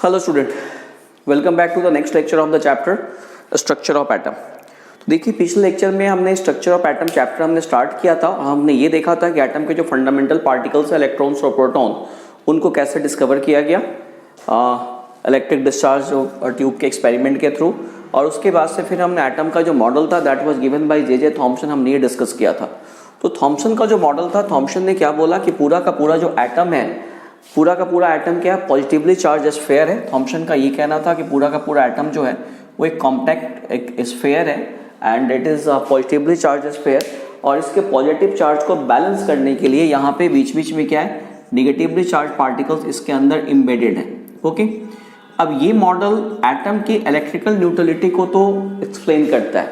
Hello student, welcome back to the next lecture of the chapter structure of atom. तो देखिए, पिछले lecture में हमने स्ट्रक्चर ऑफ एटम चैप्टर हमने start किया था। हमने ये देखा था कि एटम के जो फंडामेंटल पार्टिकल्स है, इलेक्ट्रॉन्स और प्रोटॉन, उनको कैसे डिस्कवर किया गया इलेक्ट्रिक डिस्चार्ज ट्यूब के एक्सपेरिमेंट के थ्रू। और उसके बाद से फिर हमने एटम का जो मॉडल था that was given by J Thomson, हमने ये डिस्कस किया था। तो थॉम्सन का जो मॉडल था, थॉम्सन ने क्या बोला कि पूरा का पूरा जो एटम है, पूरा का पूरा एटम क्या है, पॉजिटिवली चार्ज स्फीयर है। थॉम्सन का ये कहना था कि पूरा का पूरा एटम जो है वो एक कॉम्पैक्ट एक स्फीयर है and it is positively charge sphere. और इसके पॉजिटिव चार्ज को बैलेंस करने के लिए यहाँ पे बीच बीच में क्या है, निगेटिवली चार्ज पार्टिकल्स इसके अंदर इम्बेडेड है। ओके, अब ये मॉडल एटम की इलेक्ट्रिकल न्यूट्रलिटी को तो एक्सप्लेन करता है,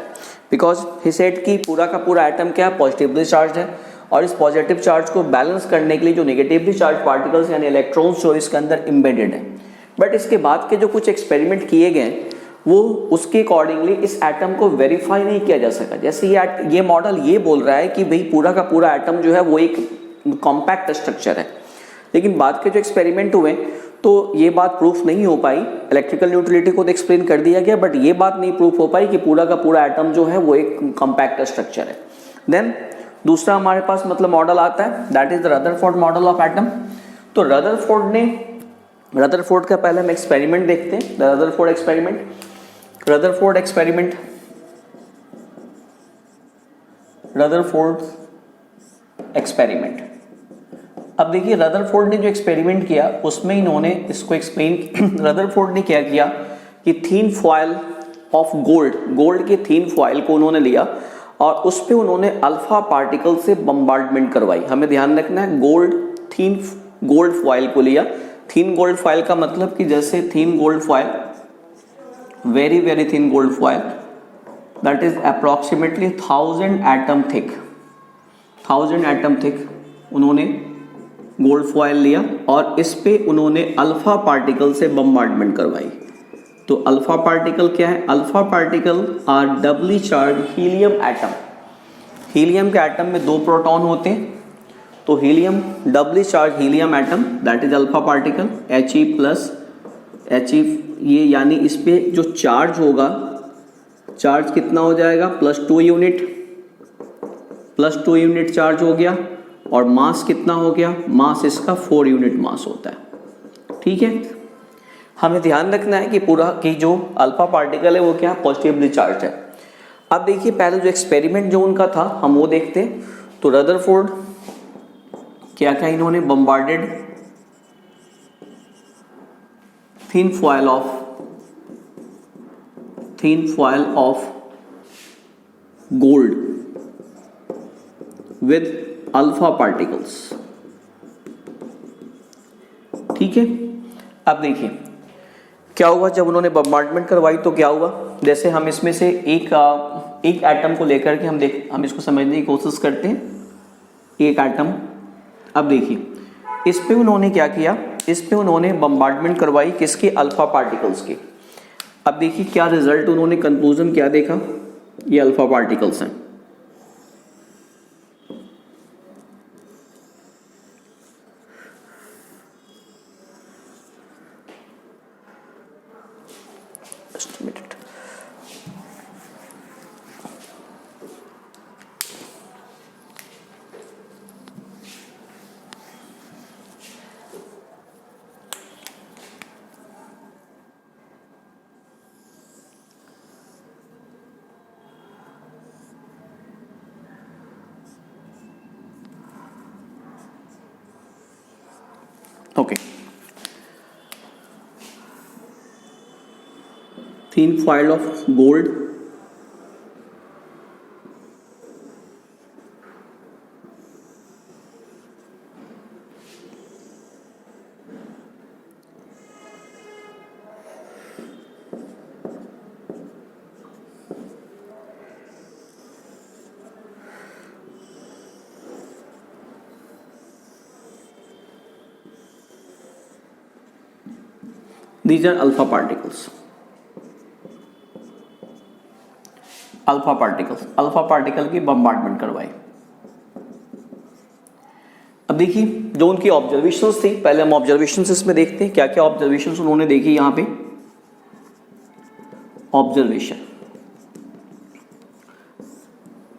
बिकॉज ही सेड कि पूरा का पूरा एटम क्या है, पॉजिटिवली चार्ज है। और इस पॉजिटिव चार्ज को बैलेंस करने के लिए जो नेगेटिवली चार्ज पार्टिकल्स यानी इलेक्ट्रॉन्स जो इसके अंदर इम्बेडेड है। बट इसके बाद के जो कुछ एक्सपेरिमेंट किए गए वो उसके अकॉर्डिंगली इस एटम को वेरीफाई नहीं किया जा सका। जैसे ये मॉडल ये बोल रहा है कि भाई पूरा का पूरा एटम जो है वो एक कॉम्पैक्ट स्ट्रक्चर है, लेकिन बाद के जो एक्सपेरिमेंट हुए तो ये बात प्रूफ नहीं हो पाई। इलेक्ट्रिकल न्यूट्रलिटी को तो एक्सप्लेन कर दिया गया, बट ये बात नहीं प्रूफ हो पाई कि पूरा का पूरा एटम जो है वो एक कॉम्पैक्ट स्ट्रक्चर है। देन दूसरा हमारे पास मतलब मॉडल आता है, that is the Rutherford model of atom. तो रदरफोर्ड का पहले हम एक्सपेरिमेंट देखते हैं, द रदरफोर्ड एक्सपेरिमेंट। अब देखिए, रदरफोर्ड ने जो एक्सपेरिमेंट किया उसमें इन्होंने इसको एक्सप्लेन रदरफोर्ड ने क्या किया कि थीन फॉयल ऑफ गोल्ड की थीन फॉयल को उन्होंने लिया और उस पे उन्होंने अल्फा पार्टिकल से बम्बार्डमेंट करवाई। हमें ध्यान रखना है, थीन गोल्ड फॉयल को लिया। थीन गोल्ड फॉयल का मतलब कि जैसे thin gold foil, very very thin gold foil, that is approximately 1000 atom thick उन्होंने गोल्ड फॉयल लिया और इस पे उन्होंने अल्फा पार्टिकल से बम्बार्डमेंट करवाई। तो अल्फा पार्टिकल क्या है? Alpha particle are doubly charged helium atom. Helium के एटम में 2 प्रोटॉन होते हैं, तो helium doubly charged helium atom that is alpha particle He plus He, ये यानी इस पे जो चार्ज होगा, चार्ज कितना हो जाएगा, +2 यूनिट चार्ज हो गया। और मास कितना हो गया? मास इसका 4 यूनिट मास होता है। ठीक है, हमें ध्यान रखना है कि पूरा की जो अल्फा पार्टिकल है वो क्या, पॉजिटिवली चार्ज है। अब देखिए, पहले जो एक्सपेरिमेंट जो उनका था हम वो देखते हैं। तो रदरफोर्ड क्या क्या इन्होंने bombarded thin foil of gold with alpha particles. ठीक है, अब देखिए क्या हुआ जब उन्होंने बम्बार्डमेंट करवाई। तो क्या हुआ, जैसे हम इसमें से एक एटम को लेकर के हम इसको समझने की कोशिश करते हैं, एक एटम। अब देखिए, इस पे उन्होंने क्या किया, इस पे उन्होंने बम्बार्डमेंट करवाई किसके, अल्फा पार्टिकल्स के। अब देखिए क्या रिजल्ट, उन्होंने कंक्लूजन क्या देखा, ये अल्फा पार्टिकल्स हैं। Okay, thin foil of gold these are alpha particles। Alpha particle की बम्बार्डमेंट करवाई। अब देखिए जो उनकी ऑब्जर्वेशंस थी, पहले हम ऑब्जर्वेशंस इसमें देखते हैं क्या क्या ऑब्जर्वेशंस उन्होंने देखी। यहाँ पे ऑब्जर्वेशन,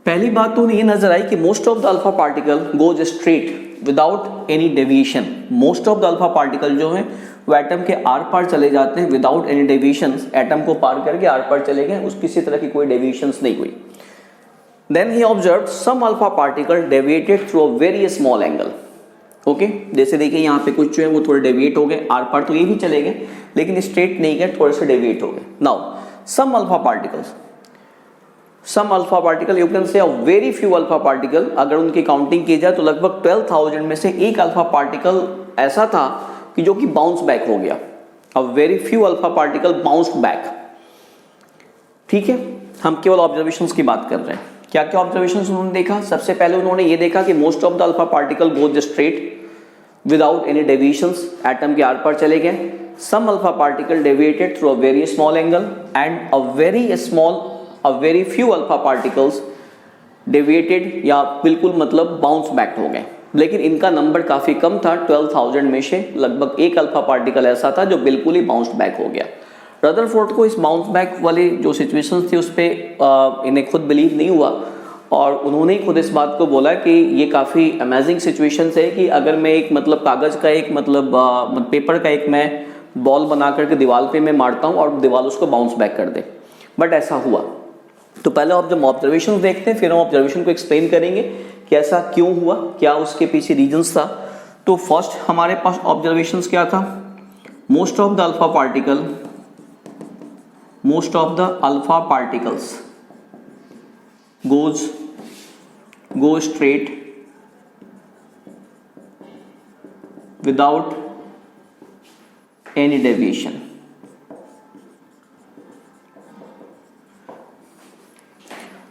पहली बात तो उन्हें ये नजर आई कि most of the alpha particle goes straight without any deviation. Most of the alpha particle जो है वो एटम के आर पार चले जाते हैं विदाउट एनी डेविएशंस, एटम को पार करके आर पार चले गए, उस किसी तरह की कोई डेविएशंस नहीं हुई। Then he observed some alpha particle deviated through a very small angle. Okay, जैसे देखिए यहाँ पे कुछ जो है वो थोड़े डेविएट हो गए, आर पार तो ये भी चले गए लेकिन स्ट्रेट नहीं गए, थोड़े से डेविएट हो गए। Now some alpha particle you can say a very few alpha particle, अगर उनकी काउंटिंग की जाए तो लगभग 12,000 में से एक अल्फा पार्टिकल ऐसा था कि जो कि बाउंस बैक हो गया। अ very few alpha particle bounced back. ठीक है, हम केवल ऑब्जर्वेशंस की बात कर रहे हैं। क्या क्या ऑब्जर्वेशंस उन्होंने देखा? सबसे पहले उन्होंने ये देखा कि most of the alpha particle goes straight without any deviations, atom के आर पार चले गए। Some alpha particle deviated through a very small angle and a very few alpha particles deviated या बिल्कुल मतलब बाउंस बैक हो गए, लेकिन इनका नंबर काफी कम था। 12,000 में से लगभग एक अल्फा पार्टिकल ऐसा था जो बिल्कुल ही बाउंस्ड बैक हो गया। रदरफोर्ड को इस बाउंस बैक वाली जो सिचुएशंस थी उस पर इन्हें खुद बिलीव नहीं हुआ और उन्होंने ही खुद इस बात को बोला कि ये काफ़ी अमेजिंग सिचुएशंस है कि अगर मैं एक मतलब कागज़ का एक मतलब पेपर का एक मैं बॉल बना करके दीवार पे मैं मारता हूँ और दीवार उसको बाउंस बैक कर दे, बट ऐसा हुआ। तो पहले आप जब ऑब्जर्वेशन देखते हैं फिर हम ऑब्जर्वेशन को एक्सप्लेन करेंगे कि ऐसा क्यों हुआ, क्या उसके पीछे रीजंस था। तो फर्स्ट हमारे पास ऑब्जर्वेशंस क्या था? Most of the alpha particles go straight without any deviation.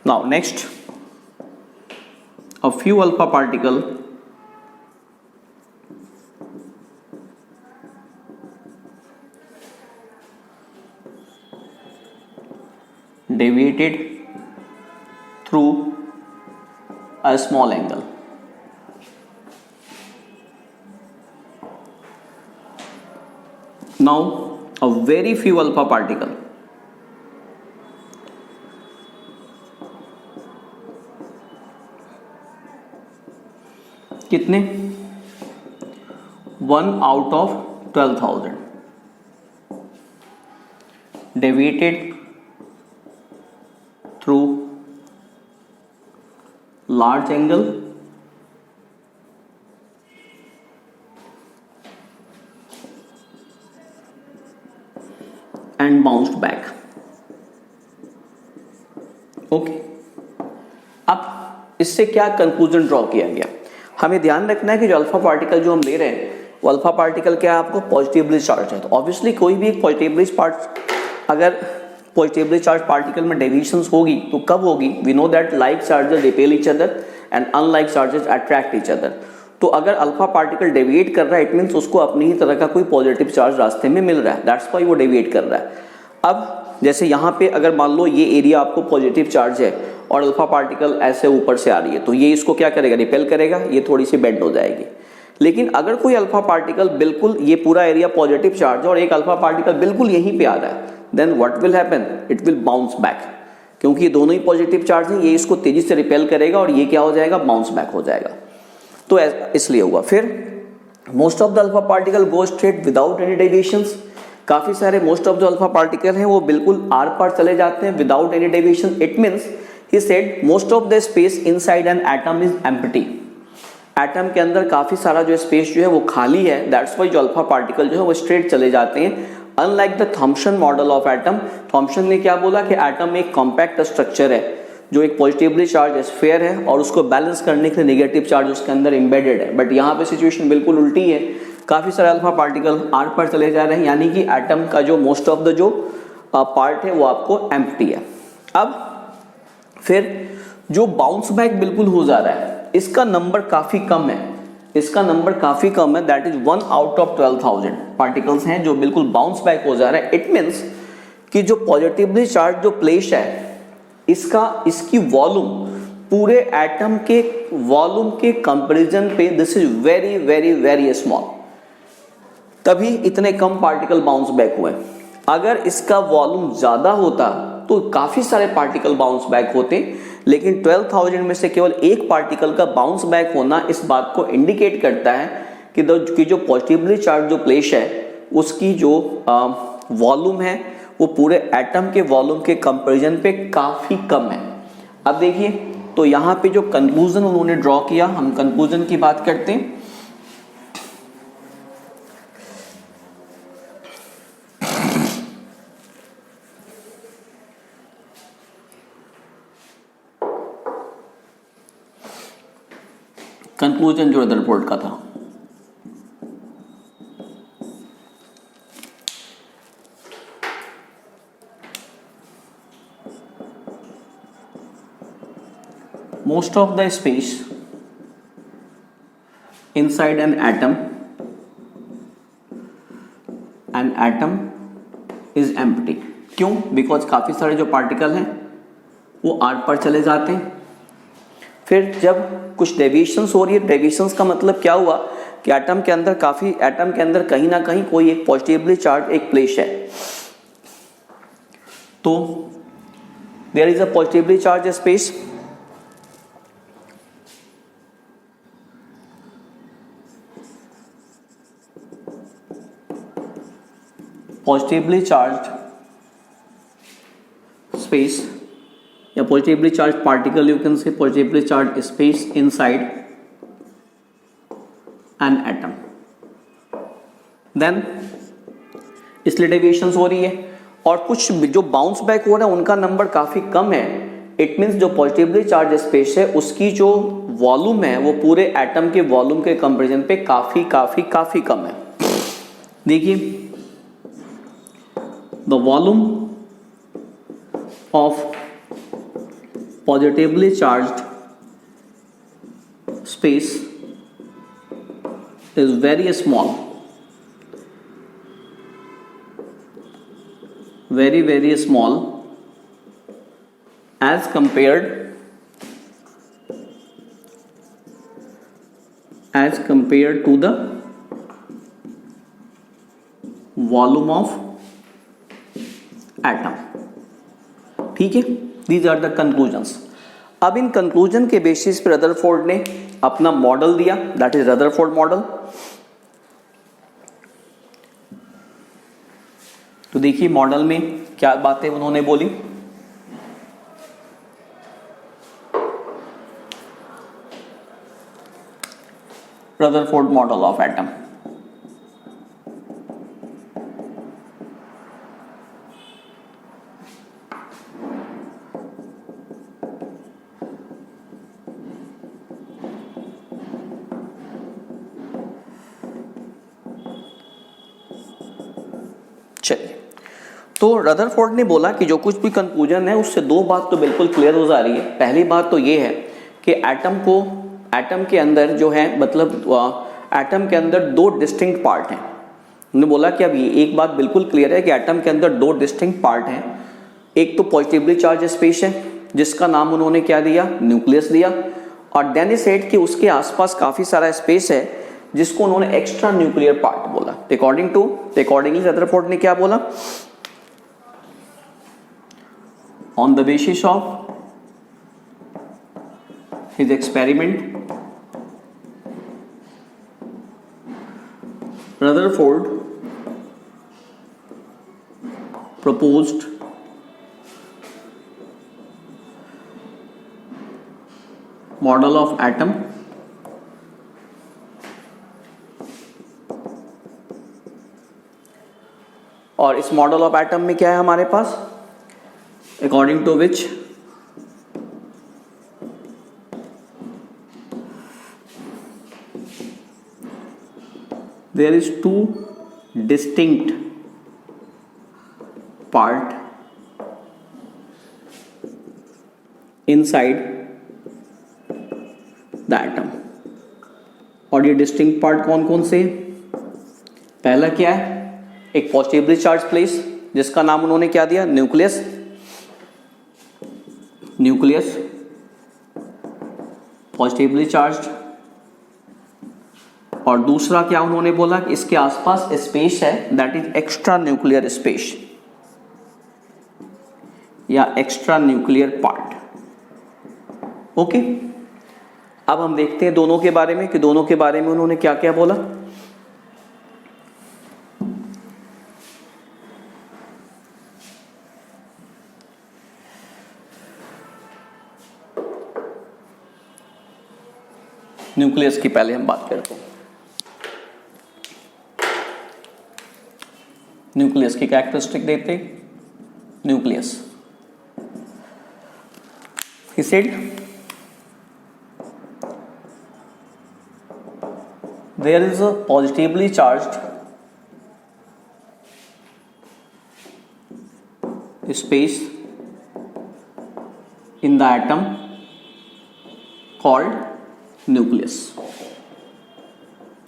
Now next, a few alpha particle deviated through a small angle. Now a very few alpha particle कितने? 1 out of 12,000 deviated through large angle and bounced back. Okay, अब इससे क्या conclusion draw किया गया? हमें ध्यान रखना है कि जो अल्फा पार्टिकल जो हम ले रहे हैं वो अल्फा पार्टिकल क्या है? आपको पॉजिटिवली चार्ज है। तो ऑब्वियसली कोई भी एक पॉजिटिवली अगर पॉजिटिवली चार्ज पार्टिकल में डेविएशंस होगी तो कब होगी? We know that like charges repel each other and unlike charges attract each other. तो अगर अल्फा पार्टिकल डेविएट कर रहा है इट मीन्स उसको अपनी ही तरह का कोई पॉजिटिव चार्ज रास्ते में मिल रहा है, दैट्स व्हाई वो डेविएट कर रहा है। अब जैसे यहाँ पे अगर मान लो ये एरिया आपको पॉजिटिव चार्ज है और अल्फा पार्टिकल ऐसे ऊपर से आ रही है तो ये इसको क्या करेगा? रिपेल करेगा, ये थोड़ी सी बेंड हो जाएगी। लेकिन अगर कोई अल्फा पार्टिकल बिल्कुल ये पूरा एरिया पॉजिटिव चार्ज है और एक अल्फा पार्टिकल बिल्कुल यहीं पे आ रहा है, then what will happen? It will bounce back, क्योंकि ये दोनों ही पॉजिटिव चार्ज हैं, ये इसको तेजी से रिपेल करेगा और ये क्या हो जाएगा? बाउंस बैक हो जाएगा। तो इसलिए हुआ। फिर most of the alpha particle go straight without any deviations. काफी सारे most of the alpha particle हैं वो बिल्कुल आर पार चले जाते हैं without any deviation. It means he said most of the space inside an atom is empty. Atom के अंदर काफी सारा जो स्पेस जो है वो खाली है, दैट्स व्हाई जो अल्फा पार्टिकल जो है वो स्ट्रेट चले जाते हैं। Unlike the Thomson model of atom, Thomson ने क्या बोला कि एटम एक कॉम्पैक्ट स्ट्रक्चर है जो एक पॉजिटिवली चार्ज स्फीयर है और उसको बैलेंस करने के लिए नेगेटिव चार्ज उसके अंदर एम्बेडेड है। बट यहाँ पे सिचुएशन बिल्कुल उल्टी है, काफी सारे अल्फा पार्टिकल आर पर चले जा रहे हैं, यानी कि एटम का जो मोस्ट ऑफ द जो पार्ट है वो आपको एम्प्टी है। अब फिर जो बाउंस बैक बिल्कुल हो जा रहा है इसका नंबर काफी कम है, that is 1 out of 12,000 particles हैं जो बिल्कुल बाउंस बैक हो जा रहा है। इट मीन्स कि जो पॉजिटिवली चार्ज जो प्लेस है इसकी वॉल्यूम पूरे एटम के वॉल्यूम के कंपैरिजन पे this is very very very small, तभी इतने कम पार्टिकल बाउंस बैक हुए। अगर इसका वॉल्यूम ज्यादा होता तो काफी सारे पार्टिकल बाउंस बैक होते, लेकिन 12,000 में से केवल एक पार्टिकल का बाउंस बैक होना इस बात को इंडिकेट करता है कि जो पॉजिटिवली चार्ज जो प्लेस है उसकी जो वॉल्यूम है वो पूरे एटम के वॉल्यूम के कंपैरिजन पे काफी कम है। अब देखिए, तो यहाँ पे जो कंक्लूजन उन्होंने ड्रॉ किया, हम कंक्लूजन की बात करते हैं। कंक्लूजन जो रदरफोर्ड का था, most of the space inside an atom is empty। क्यों? बिकॉज काफी सारे जो पार्टिकल हैं वो आर पर चले जाते हैं। फिर जब कुछ डेविएशंस हो रही है, डेविएशंस का मतलब क्या हुआ कि एटम के अंदर कहीं ना कहीं कोई एक पॉजिटिवली चार्ज एक प्लेस है, तो there is a positively charge space. positively charged space या positively charged particle, you can say positively charged space inside an atom, then इसलिए डेविएशंस हो रही है और कुछ जो बाउंस बैक हो रहा है उनका नंबर काफी कम है। इट मीन्स जो पॉजिटिवली चार्ज स्पेस है उसकी जो वॉल्यूम है वो पूरे एटम के वॉल्यूम के कंपैरिजन पे काफी काफी काफी कम है। देखिए, the volume of positively charged space is very small, very very small as compared to the volume of atom. ठीक है, दीज आर द कंक्लूजन्स। अब इन कंक्लूजन के बेसिस पर रदरफोर्ड ने अपना मॉडल दिया, दैट इज रदरफोर्ड मॉडल। तो देखिए मॉडल में क्या बातें उन्होंने बोली। Rutherford model of atom. चलिए, तो रदरफोर्ड ने बोला कि जो कुछ भी कंक्लूजन है उससे दो बात तो बिल्कुल क्लियर हो जा रही है। पहली बात तो ये है कि एटम के अंदर जो है, मतलब एटम के अंदर दो डिस्टिंक्ट पार्ट हैं। उन्होंने बोला कि अब ये एक बात बिल्कुल क्लियर है कि एटम के अंदर दो डिस्टिंक्ट पार्ट हैं। एक तो पॉजिटिवली चार्ज स्पेस है जिसका नाम उन्होंने क्या दिया, न्यूक्लियस दिया, और देन ही सेड कि उसके आसपास काफी सारा स्पेस है जिसको उन्होंने एक्स्ट्रा न्यूक्लियर पार्ट बोला। अकॉर्डिंगली रदरफोर्ड ने क्या बोला, on the basis of his experiment Rutherford proposed model of atom और इस मॉडल ऑफ एटम में क्या है हमारे पास, according to which there is two distinct part inside the atom. और ये डिस्टिंक्ट पार्ट कौन कौन से, पहला क्या है, एक पॉजिटिवली चार्ज प्लेस जिसका नाम उन्होंने क्या दिया, न्यूक्लियस। पॉजिटिवली चार्ज्ड, और दूसरा क्या उन्होंने बोला कि इसके आसपास स्पेस है that is extra nuclear space या एक्स्ट्रा न्यूक्लियर पार्ट। ओके, अब हम देखते हैं दोनों के बारे में कि दोनों के बारे में उन्होंने क्या क्या बोला। न्यूक्लियस की पहले हम बात करते हैं। न्यूक्लियस की कैरेक्टरिस्टिक देखते हैं। Nucleus he said there is a positively charged space in the atom called nucleus.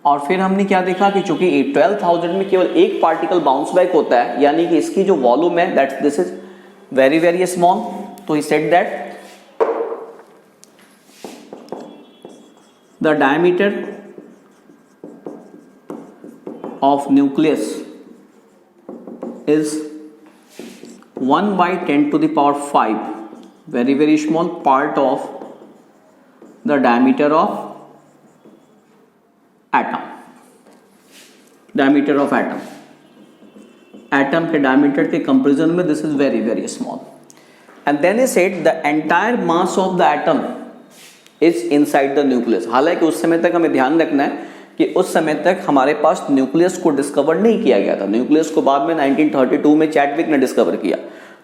और फिर हमने क्या देखा कि चूंकि 12,000 में केवल एक पार्टिकल बाउंस बैक होता है, यानी कि इसकी जो वॉल्यूम है that this is very very small, तो he said that the diameter of nucleus is 1 by 10 to the power 5, very very small part of the diameter of atom, diameter of atom के diameter के comparison में this is very very small, and then he said the entire mass of the atom is inside the nucleus. हालांकि उस समय तक हमें ध्यान रखना है कि उस समय तक हमारे पास न्यूक्लियस को डिस्कवर नहीं किया गया था। न्यूक्लियस को बाद में 1932 में चैडविक ने डिस्कवर किया,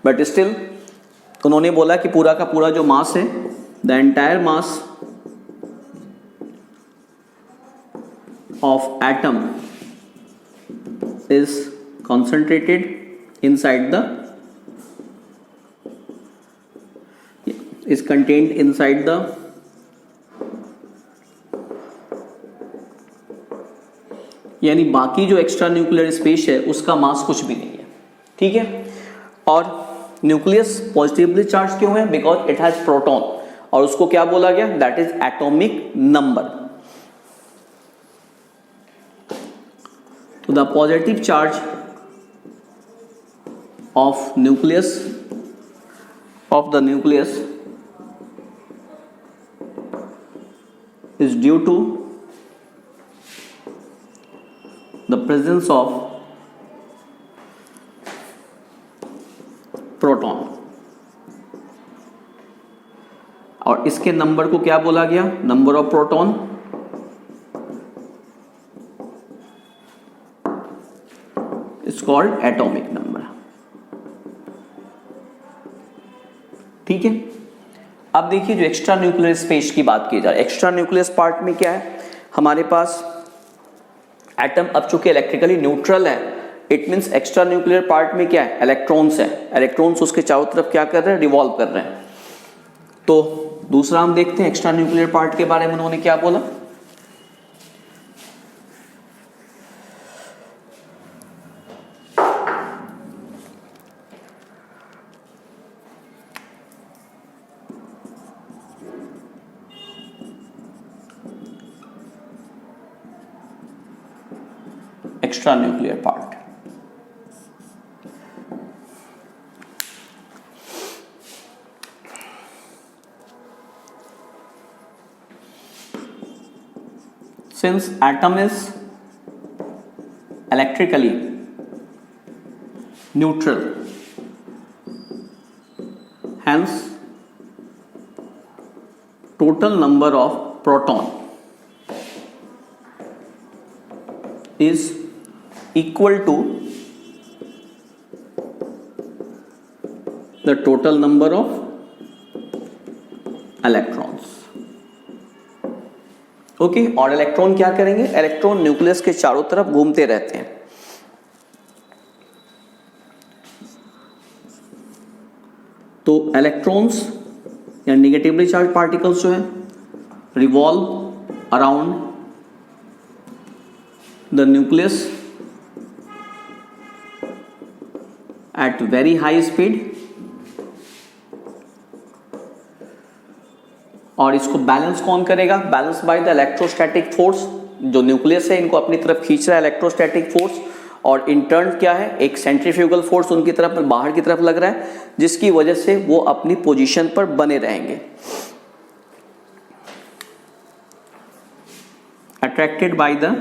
बट स्टिल उन्होंने बोला कि पूरा का पूरा जो मास है the entire mass of atom is concentrated inside the is contained inside the यानी बाकी जो एक्स्ट्रा न्यूक्लियर स्पेस है उसका मास कुछ भी नहीं है। ठीक है, और न्यूक्लियस पॉजिटिवली चार्ज क्यों है? बिकॉज इट हैज प्रोटॉन, और उसको क्या बोला गया? That is atomic number. तो the positive charge of nucleus is due to the presence of proton. और इसके नंबर को क्या बोला गया? Number of proton is called atomic number. ठीक है, अब देखिए जो एक्स्ट्रा न्यूक्लियर स्पेस की बात की जाए, एक्स्ट्रा न्यूक्लियस पार्ट में क्या है हमारे पास? एटम अब चूंकि इलेक्ट्रिकली न्यूट्रल है, it means extra nuclear part में क्या है? इलेक्ट्रॉन्स है। इलेक्ट्रॉन्स उसके चारों तरफ क्या कर रहे हैं? रिवॉल्व कर रहे हैं। तो दूसरा हम देखते हैं एक्स्ट्रा न्यूक्लियर पार्ट के बारे में उन्होंने क्या बोला। Extra nuclear part, since atom is electrically neutral, hence total number of proton is equal to the total number of electrons। Okay, और इलेक्ट्रॉन क्या करेंगे? इलेक्ट्रॉन न्यूक्लियस के चारों तरफ घूमते रहते हैं। तो इलेक्ट्रॉन्स या निगेटिवली चार्ज पार्टिकल्स जो है revolve around the nucleus at very high speed, और इसको बैलेंस कौन करेगा? Balance by the electrostatic force. जो न्यूक्लियस है इनको अपनी तरफ खींच रहा है इलेक्ट्रोस्टैटिक फोर्स, और इन टर्न क्या है, एक सेंट्रीफ्यूगल फोर्स उनकी तरफ बाहर की तरफ लग रहा है, जिसकी वजह से वो अपनी पोजीशन पर बने रहेंगे। Attracted by the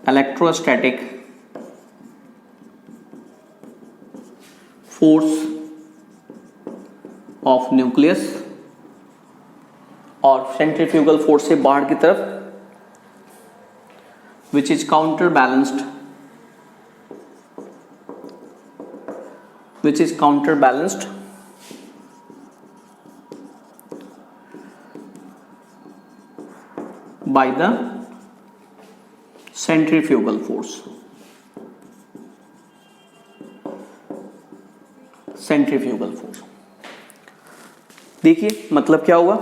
electrostatic force of nucleus और सेंट्रीफ्यूगल फोर्स से बाहर की तरफ, which is counterbalanced by the centrifugal force। Centrifugal force देखिए मतलब क्या हुआ,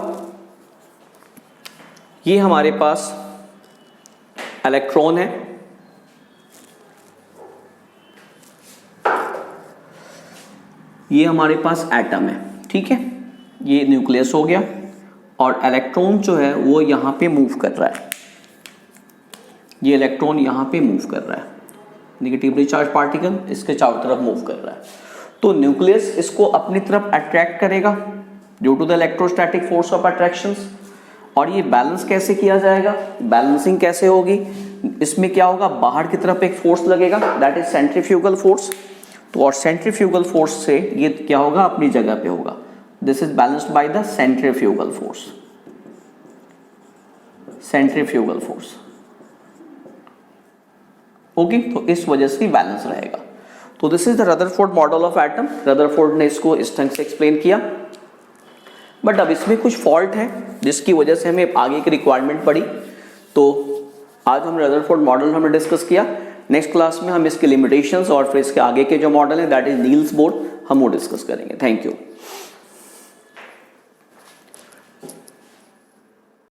ये हमारे पास इलेक्ट्रॉन है, ये हमारे पास एटम है, ठीक है, ये न्यूक्लियस हो गया, और इलेक्ट्रॉन जो है वो यहां पे मूव कर रहा है, ये इलेक्ट्रॉन यहां पे मूव कर रहा है, नेगेटिवली चार्ज पार्टिकल इसके चारों तरफ मूव कर रहा है। तो न्यूक्लियस इसको अपनी तरफ अट्रैक्ट करेगा due to the electrostatic force of attractions. और ये बैलेंस कैसे किया जाएगा, बैलेंसिंग कैसे होगी, इसमें क्या होगा, बाहर की तरफ एक फोर्स लगेगा, दैट इज सेंट्रीफ्यूगल फोर्स। तो और सेंट्रीफ्यूगल फोर्स से ये क्या होगा, अपनी जगह पे होगा, this is balanced by the centrifugal force, centrifugal force, okay. तो इस वजह से बैलेंस रहेगा। तो this is the Rutherford model of atom. Rutherford ने इसको इस ढंग से एक्सप्लेन किया, बट अब इसमें कुछ फॉल्ट है जिसकी वजह से हमें आगे की रिक्वायरमेंट पड़ी। तो आज हम रदरफोर्ड मॉडल हमने डिस्कस किया, नेक्स्ट क्लास में हम इसके लिमिटेशंस और फिर इसके आगे के जो मॉडल है दैट इज नील्स बोर, हम वो डिस्कस करेंगे। Thank you.